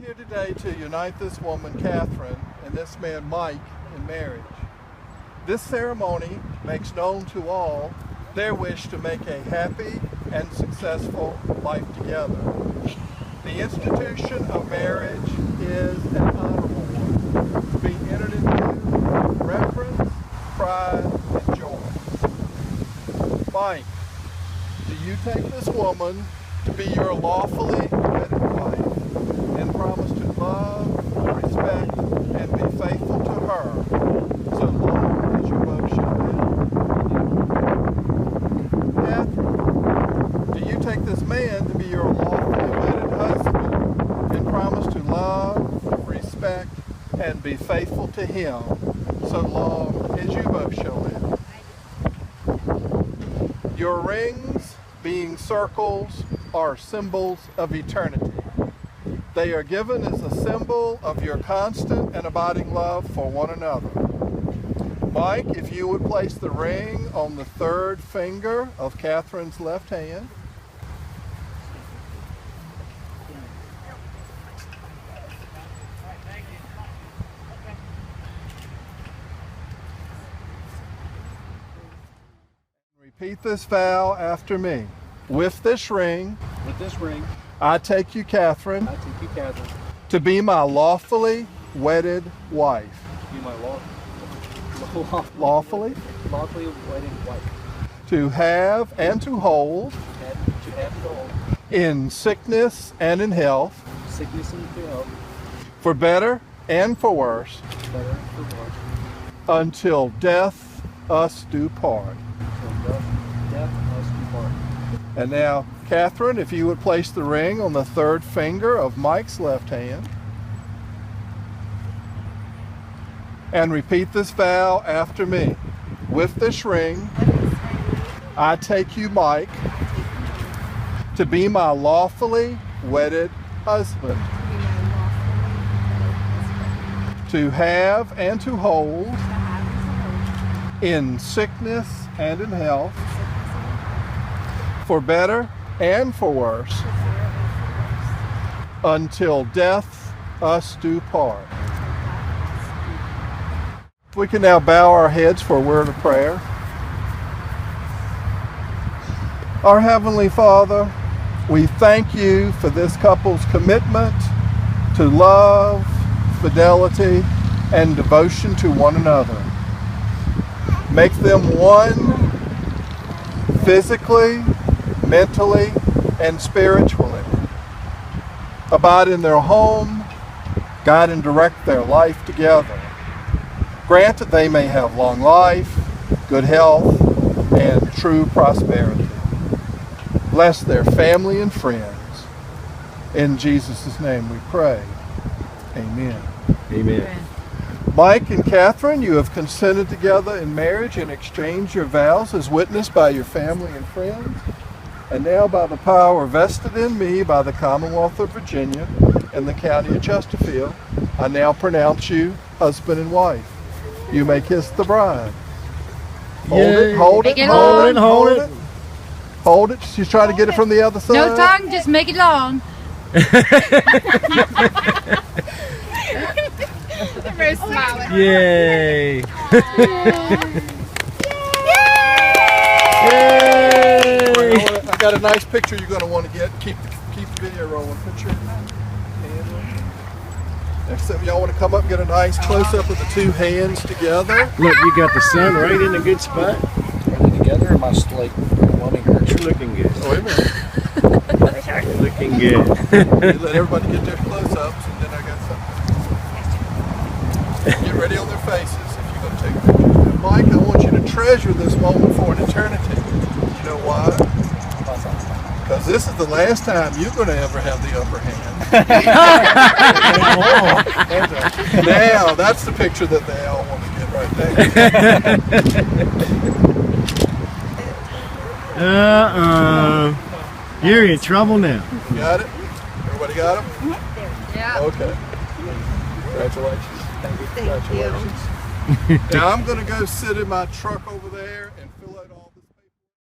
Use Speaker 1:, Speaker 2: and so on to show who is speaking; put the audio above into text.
Speaker 1: Here today to unite this woman, Catherine, and this man, Mike, in marriage. This ceremony makes known to all their wish to make a happy and successful life together. The institution of marriage is an honorable one, being entered into with reverence, pride, and joy. Mike, do you take this woman to be your lawfully wedded wife and promise to love, respect, and be faithful to her so long as you both shall live? Catherine, do you take this man to be your lawfully wedded husband and promise to love, respect, and be faithful to him so long as you both shall live? Your rings, being circles, are symbols of eternity. They are given as a symbol of your constant and abiding love for one another. Mike, if you would place the ring on the third finger of Catherine's left hand. Repeat this vow after me. With this ring, I take you, Catherine, to be my lawfully wedded wife.
Speaker 2: To be my
Speaker 1: Lawfully
Speaker 2: wedded wife.
Speaker 1: To have and to hold in sickness and in health, for better and for worse, until death us do part. And now, Catherine, if you would place the ring on the third finger of Mike's left hand. And repeat this vow after me. With this ring, I take you, Mike, to be my lawfully wedded husband. To have and to hold in sickness and in health, for better and for worse, until death us do part. We can now bow our heads for a word of prayer. Our Heavenly Father, we thank you for this couple's commitment to love, fidelity, and devotion to one another. Make them one physically, mentally, and spiritually. Abide in their home, guide and direct their life together. Grant that they may have long life, good health, and true prosperity. Bless their family and friends. In Jesus' name we pray. Amen.
Speaker 3: Amen.
Speaker 1: Mike and Catherine, you have consented together in marriage and exchanged your vows as witnessed by your family and friends. And now, by the power vested in me by the Commonwealth of Virginia and the County of Chesterfield, I now pronounce you husband and wife. You may kiss the bride. Hold it, hold it, hold it, hold it. Hold it. She's trying to get it from the other side.
Speaker 4: No tongue, just make it long. Very smiling.
Speaker 3: Yay!
Speaker 1: Yay! I got a nice picture you're going to want to get. Keep the video rolling. Put your hand on. Next time, y'all want to come up and get a nice close-up of the two hands together.
Speaker 3: Look, you got the sun right in a good spot.
Speaker 2: Are they together or am I straight?
Speaker 3: You're looking good.
Speaker 1: Oh, wait a minute.
Speaker 3: You're looking good.
Speaker 1: You let everybody get their close-ups, and then I got something. Get ready on their faces if you're going to take pictures. Now, Mike, I want you to treasure this moment for an eternity. You know why? Because this is the last time you're going to ever have the upper hand. Now, that's the picture that they all want to get right there.
Speaker 3: You're in trouble now.
Speaker 1: You got it? Everybody got them?
Speaker 4: Yeah.
Speaker 1: Okay. Congratulations.
Speaker 4: Thank you.
Speaker 1: Congratulations. Now I'm going to go sit in my truck over there.